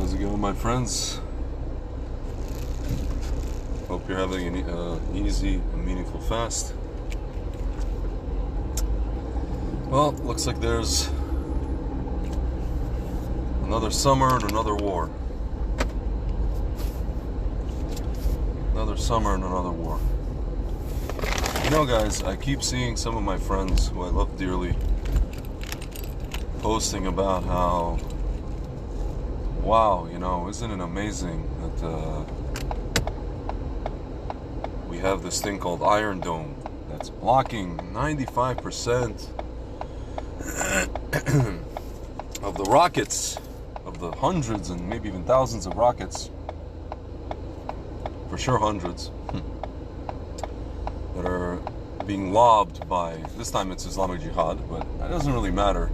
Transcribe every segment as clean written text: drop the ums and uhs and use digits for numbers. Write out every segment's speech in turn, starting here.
How's it going, my friends? Hope you're having an easy and meaningful fast. Well, looks like there's another summer and another war. Another summer and another war. You know, guys, I keep seeing some of my friends who I love dearly posting about how, wow, isn't it amazing that we have this thing called Iron Dome that's blocking 95% of the rockets, of the hundreds and maybe even thousands of rockets, for sure hundreds, that are being lobbed by, this time it's Islamic Jihad, but it doesn't really matter.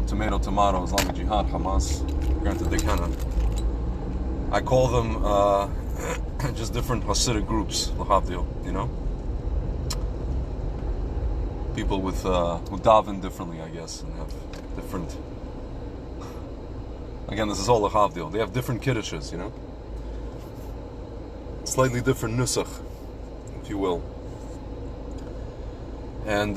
Tomato, Islamic Jihad, Hamas, granted they kind of, I call them just different Hasidic groups, l'havdil, people with who daven differently, I guess, and have different, again, this is all l'havdil, they have different kiddushes, slightly different nusach, if you will. And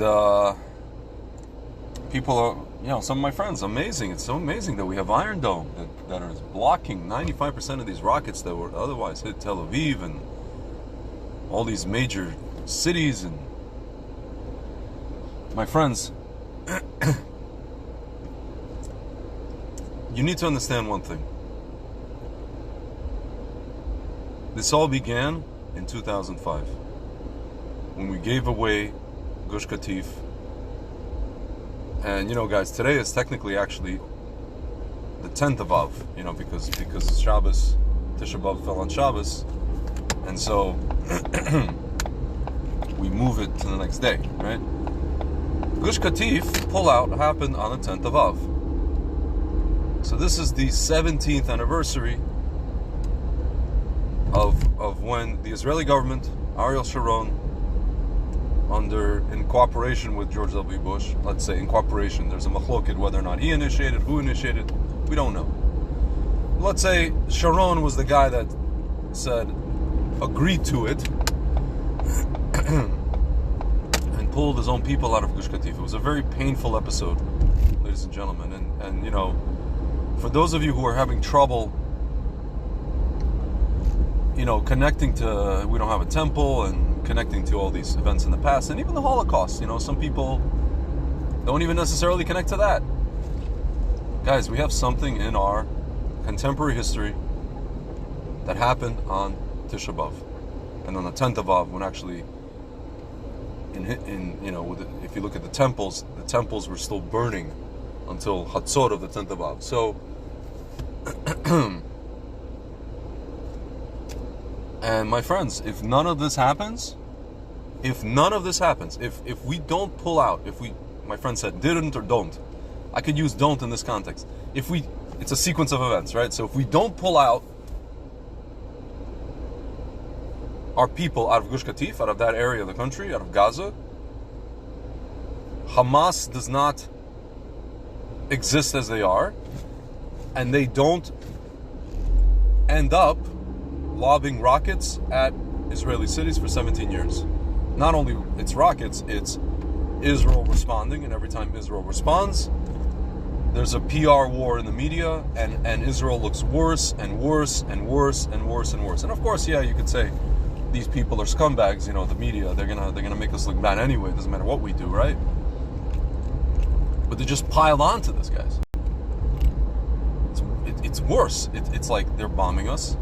people are, some of my friends, amazing. It's so amazing that we have Iron Dome that is blocking 95% of these rockets that would otherwise hit Tel Aviv and all these major cities. And my friends, you need to understand one thing. This all began in 2005 when we gave away Gush Katif. And guys, today is technically actually the 10th of Av, because Shabbos, Tisha B'Av fell on Shabbos, and so we move it to the next day, right? Gush Katif pullout happened on the 10th of Av. So this is the 17th anniversary of when the Israeli government, Ariel Sharon, in cooperation with George W. Bush, let's say in cooperation, there's a machloket whether or not he initiated, who initiated, we don't know. Let's say Sharon was the guy that agreed to it, and pulled his own people out of Gush Katif. It was a very painful episode, ladies and gentlemen, and for those of you who are having trouble connecting to, we don't have a temple, and connecting to all these events in the past, and even the Holocaust, some people don't even necessarily connect to that. Guys, we have something in our contemporary history that happened on Tisha B'Av, and on the 10th of Av, when actually, if you look at the temples were still burning until Hatzot of the 10th of Av. So, and my friends, if none of this happens, if we don't pull out, my friend said didn't or don't, I could use don't in this context. It's a sequence of events, right? So if we don't pull out our people out of Gush Katif, out of that area of the country, out of Gaza, Hamas does not exist as they are, and they don't end up lobbing rockets at Israeli cities for 17 years. Not only it's rockets, it's Israel responding, and every time Israel responds, there's a PR war in the media, and Israel looks worse and worse and worse and worse and worse. And of course, you could say these people are scumbags, the media, they're gonna make us look bad anyway, it doesn't matter what we do, right? But they just piled on to this, guys. It's worse. It's like they're bombing us,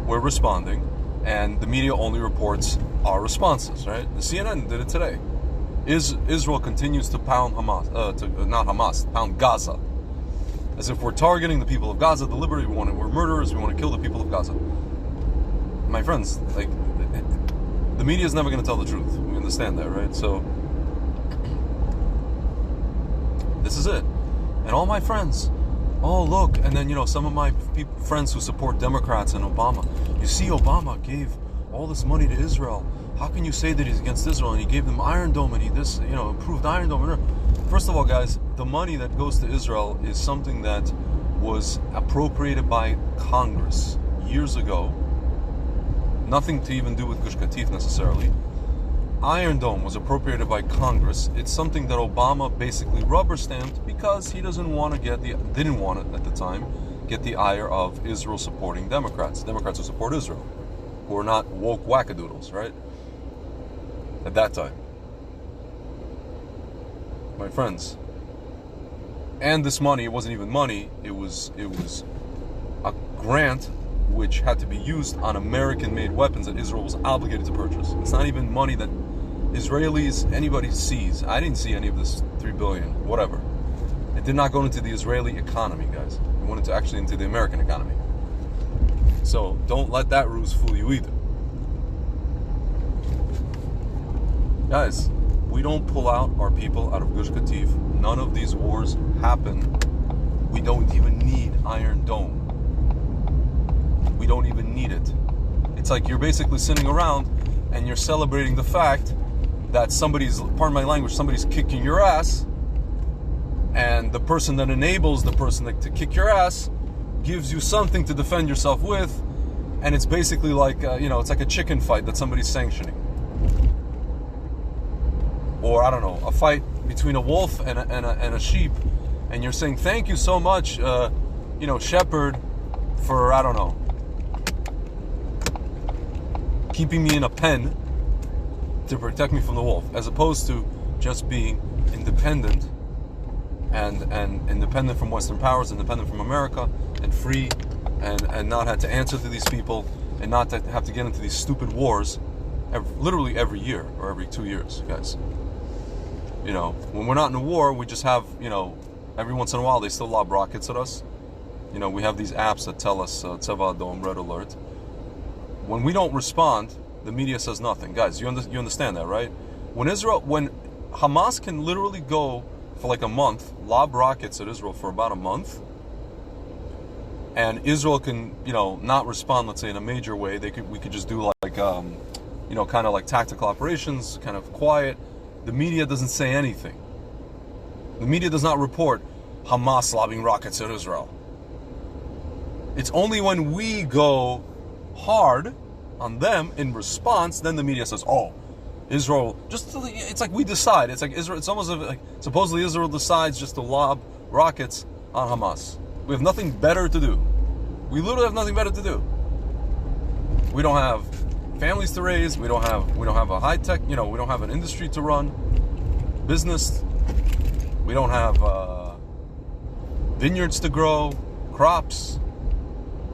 we're responding, and the media only reports our responses, right? The CNN did it today. Israel continues to pound pound Gaza, as if we're targeting the people of Gaza deliberately. We're murderers. We want to kill the people of Gaza. My friends, the media is never going to tell the truth. We understand that, right? So this is it. And all my friends, oh look, and then some of my friends who support Democrats and Obama. You see, Obama gave all this money to Israel. How can you say that he's against Israel? And he gave them Iron Dome, and he approved Iron Dome. First of all, guys, the money that goes to Israel is something that was appropriated by Congress years ago. Nothing to even do with Gush Katif necessarily. Iron Dome was appropriated by Congress. It's something that Obama basically rubber stamped because he didn't want it at the time, get the ire of Israel supporting Democrats who support Israel, who are not woke wackadoodles, right? At that time. My friends. And this money, it wasn't even money, it was a grant which had to be used on American-made weapons that Israel was obligated to purchase. It's not even money that Israelis, anybody sees. I didn't see any of this $3 billion, whatever. It did not go into the Israeli economy, guys. It went into the American economy. So don't let that ruse fool you either. Guys, we don't pull out our people out of Gush Katif. None of these wars happen. We don't even need Iron Dome. We don't even need it. It's like you're basically sitting around and you're celebrating the fact that pardon my language, somebody's kicking your ass, and the person that enables the person to kick your ass gives you something to defend yourself with, and it's basically like, it's like a chicken fight that somebody's sanctioning. Or, I don't know, a fight between a wolf and a sheep, and you're saying, thank you so much, shepherd, for, I don't know, keeping me in a pen to protect me from the wolf, as opposed to just being independent and independent from Western powers, independent from America, and free, and not have to answer to these people, and not to have to get into these stupid wars literally every year or every 2 years, guys. When we're not in a war, we just have, every once in a while they still lob rockets at us. We have these apps that tell us Tzeva Adom, red alert. When we don't respond, the media says nothing. Guys, you understand that, right? When Hamas can literally go for like a month, lob rockets at Israel for about a month, and Israel can, not respond, let's say, in a major way. We could just do like, kind of like tactical operations, kind of quiet. The media doesn't say anything. The media does not report Hamas lobbing rockets at Israel. It's only when we go hard on them in response, then the media says, oh, Israel, it's like we decide. It's like Israel, it's almost like supposedly Israel decides just to lob rockets on Hamas. We have nothing better to do. We literally have nothing better to do. We don't have families to raise. We don't have a high tech, we don't have an industry to run, business. We don't have vineyards to grow, crops.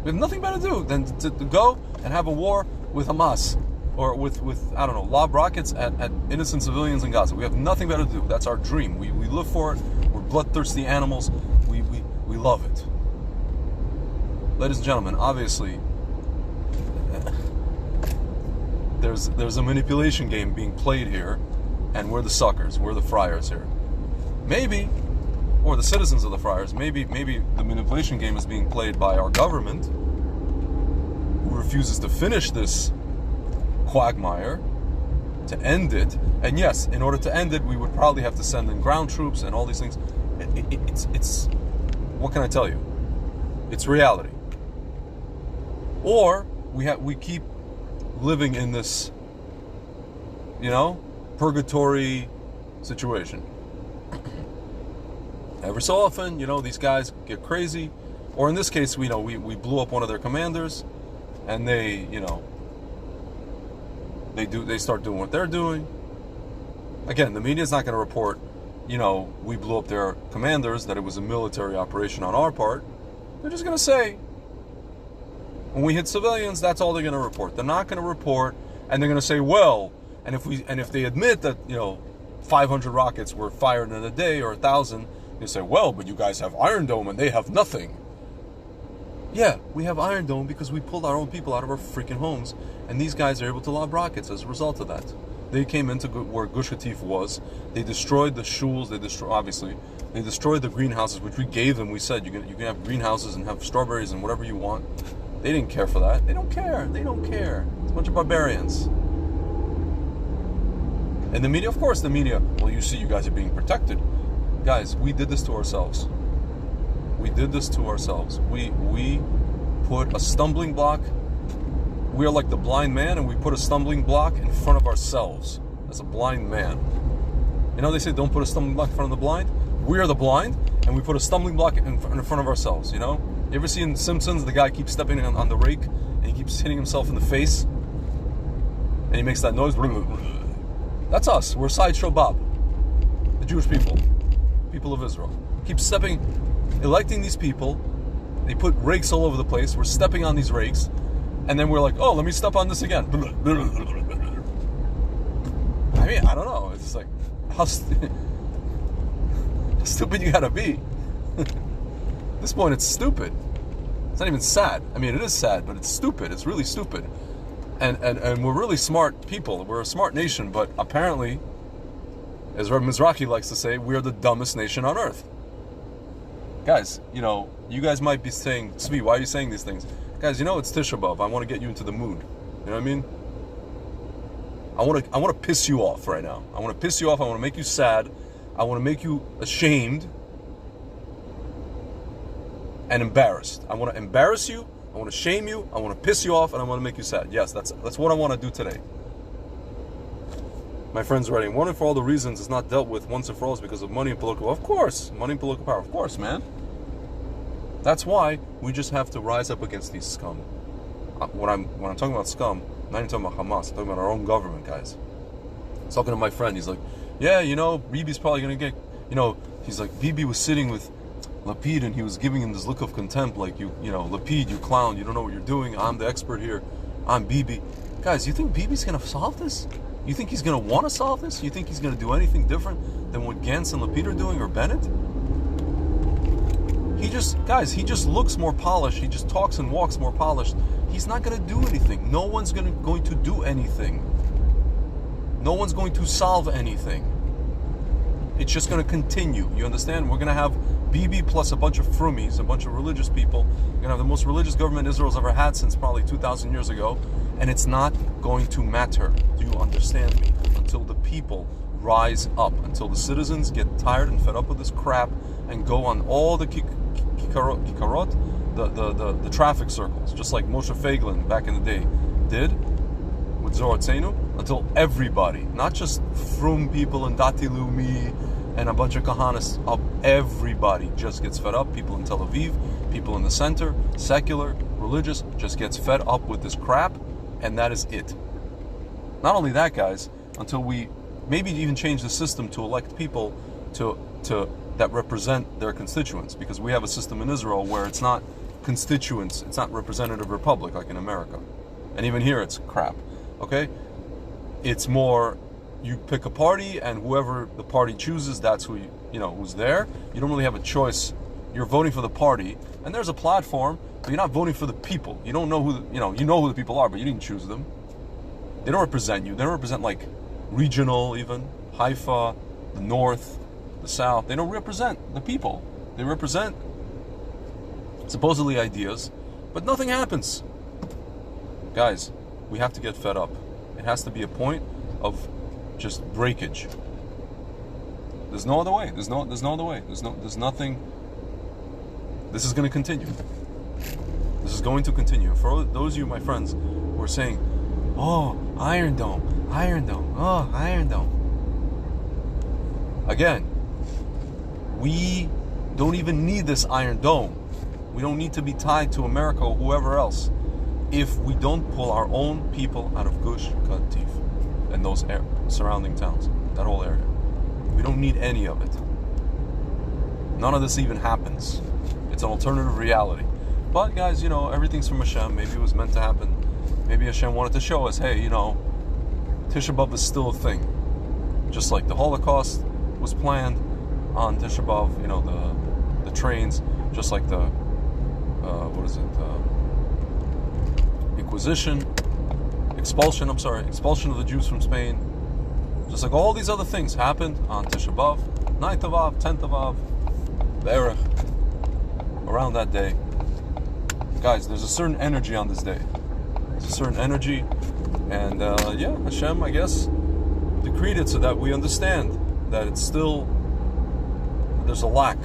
We have nothing better to do than to go and have a war with Hamas, or with I don't know, lob rockets at innocent civilians in Gaza. We have nothing better to do. That's our dream. We live for it. We're bloodthirsty animals. We love it. Ladies and gentlemen, obviously there's a manipulation game being played here, and we're the suckers. We're the friars here. Maybe, or the citizens of the friars, maybe the manipulation game is being played by our government, who refuses to finish this quagmire, to end it. And yes, in order to end it, we would probably have to send in ground troops and all these things. It's what can I tell you? It's reality. Or we keep living in this, purgatory situation. Every so often, these guys get crazy, or in this case, we blew up one of their commanders, and they start doing what they're doing. Again, the media's not going to report, we blew up their commanders, that it was a military operation on our part. They're just going to say, when we hit civilians, that's all they're going to report. They're not going to report, and they're going to say, well, and if they admit that 500 rockets were fired in a day or 1,000, they say, well, but you guys have Iron Dome and they have nothing. Yeah, we have Iron Dome because we pulled our own people out of our freaking homes, and these guys are able to lob rockets as a result of that. They came into where Gush Katif was. They destroyed the shuls. They destroyed the greenhouses, which we gave them. We said you can have greenhouses and have strawberries and whatever you want. They didn't care for that. They don't care. It's a bunch of barbarians. And the media, of course, well, you see, you guys are being protected. Guys, we did this to ourselves. We did this to ourselves. We put a stumbling block. We are like the blind man, and we put a stumbling block in front of ourselves as a blind man. You know, they say don't put a stumbling block in front of the blind. We are the blind, and we put a stumbling block in front of ourselves, you know? You ever see in The Simpsons, the guy keeps stepping on the rake, and he keeps hitting himself in the face, and he makes that noise? That's us. We're Sideshow Bob. The Jewish people of Israel. Keep electing these people. They put rakes all over the place. We're stepping on these rakes, and then we're like, oh, let me step on this again. I mean, I don't know. It's like, how stupid you gotta be. At this point, it's stupid. It's not even sad. I mean, it is sad, but it's stupid. It's really stupid. And we're really smart people. We're a smart nation, but apparently, as Reb Mizrahi likes to say, we're the dumbest nation on earth. Guys, you know, you guys might be saying, Tzvi, why are you saying these things? Guys, you know it's Tisha B'Av. I want to get you into the mood. You know what I mean? I want to piss you off right now. I want to piss you off. I want to make you sad. I want to make you ashamed and embarrassed. I want to embarrass you. I want to shame you. I want to piss you off, and I want to make you sad. Yes, that's what I want to do today. My friend's writing, one and for all the reasons is not dealt with once and for all is because of money and political. Of course, money and political power. Of course, man. That's why we just have to rise up against these scum. When I'm talking about scum, I'm not even talking about Hamas. I'm talking about our own government, guys. I was talking to my friend. He's like, yeah, you know, Bibi's probably going to get, you know, he's like, Bibi was sitting with Lapid and he was giving him this look of contempt, like, you know, Lapid, you clown, you don't know what you're doing. I'm the expert here. I'm Bibi. Guys, you think Bibi's going to solve this? You think he's going to want to solve this? You think he's going to do anything different than what Gantz and Lapid are doing, or Bennett? He just looks more polished. He just talks and walks more polished. He's not going to do anything. No one's going to do anything. No one's going to solve anything. It's just going to continue. You understand? We're going to have Bibi plus a bunch of frumies, a bunch of religious people. We're going to have the most religious government Israel's ever had since probably 2,000 years ago. And it's not going to matter. Do you understand me? Until the people rise up. Until the citizens get tired and fed up with this crap and go on all the kikarot, the traffic circles, just like Moshe Feiglin back in the day did with Zohar Tzenu, until everybody, not just frum people and Dati Leumi and a bunch of kahanas, everybody just gets fed up. People in Tel Aviv, people in the center, secular, religious, just gets fed up with this crap, and that is it. Not only that, guys, until we maybe even change the system to elect people to that represent their constituents, because we have a system in Israel where it's not constituents, it's not representative republic like in America. And even here it's crap. Okay? It's more, you pick a party and whoever the party chooses, that's who who's there. You don't really have a choice. You're voting for the party, and there's a platform, but you're not voting for the people. You don't know who you know who the people are, but you didn't choose them. They don't represent you. They don't represent like regional, even Haifa, the north, the south. They don't represent the people. They represent supposedly ideas, but nothing happens. Guys, we have to get fed up. It has to be a point of just breakage. There's no other way. There's no other way. There's nothing. This is going to continue. This is going to continue. For those of you, my friends, who are saying, oh, Iron Dome, oh, Iron Dome. Again, we don't even need this Iron Dome. We don't need to be tied to America or whoever else if we don't pull our own people out of Gush Katif and those surrounding towns, that whole area. We don't need any of it. None of this even happens. It's an alternative reality. But guys, everything's from Hashem. Maybe it was meant to happen. Maybe Hashem wanted to show us, hey, Tisha B'Av is still a thing. Just like the Holocaust was planned on Tisha B'Av, the trains, just like the, expulsion of the Jews from Spain. Just like all these other things happened on Tisha B'Av, 9th of Av, 10th of Av, Be'erech, around that day. Guys, there's a certain energy on this day. There's a certain energy, and Hashem, I guess, decreed it so that we understand that it's still there's a lack,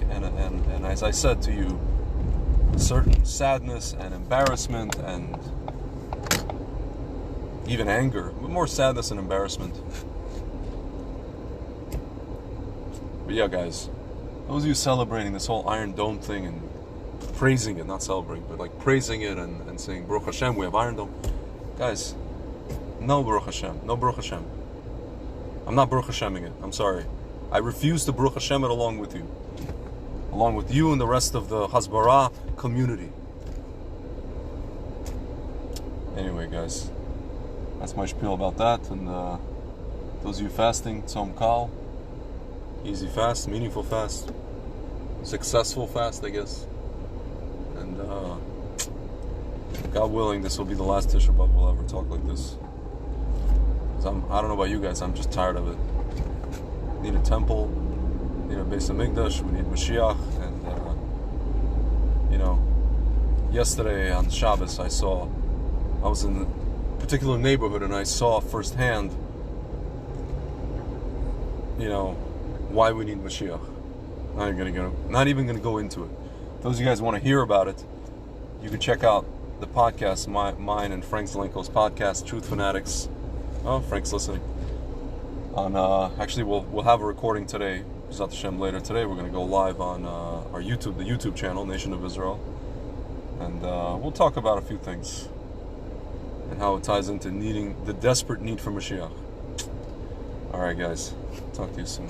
and as I said to you, a certain sadness and embarrassment and even anger, but more sadness and embarrassment. But yeah, guys, those of you celebrating this whole Iron Dome thing and praising it, not celebrating, but like praising it and saying, Baruch Hashem, we have Iron Dome. Guys, no Baruch Hashem, no Baruch Hashem. I'm not Baruch Hasheming it, I'm sorry. I refuse to Baruch Hashem it along with you and the rest of the Hasbara community. Anyway, guys, that's my spiel about that. And those of you fasting, Tzom Kal, easy fast, meaningful fast, successful fast, I guess. And God willing, this will be the last Tisha B'Av we'll ever talk like this. 'Cause I don't know about you guys, I'm just tired of it. We need a temple, we need a Beis HaMikdash, we need Mashiach, and yesterday on Shabbos I was in a particular neighborhood and I saw firsthand, why we need Mashiach. Not even gonna go into it. Those of you guys want to hear about it, you can check out the podcast, mine and Frank Zelenko's podcast, Truth Fanatics. Oh, Frank's listening. Actually, we'll have a recording today. Zat Hashem later today. We're gonna go live on our YouTube, the YouTube channel, Nation of Israel, and we'll talk about a few things and how it ties into the desperate need for Mashiach. All right, guys. Talk to you soon.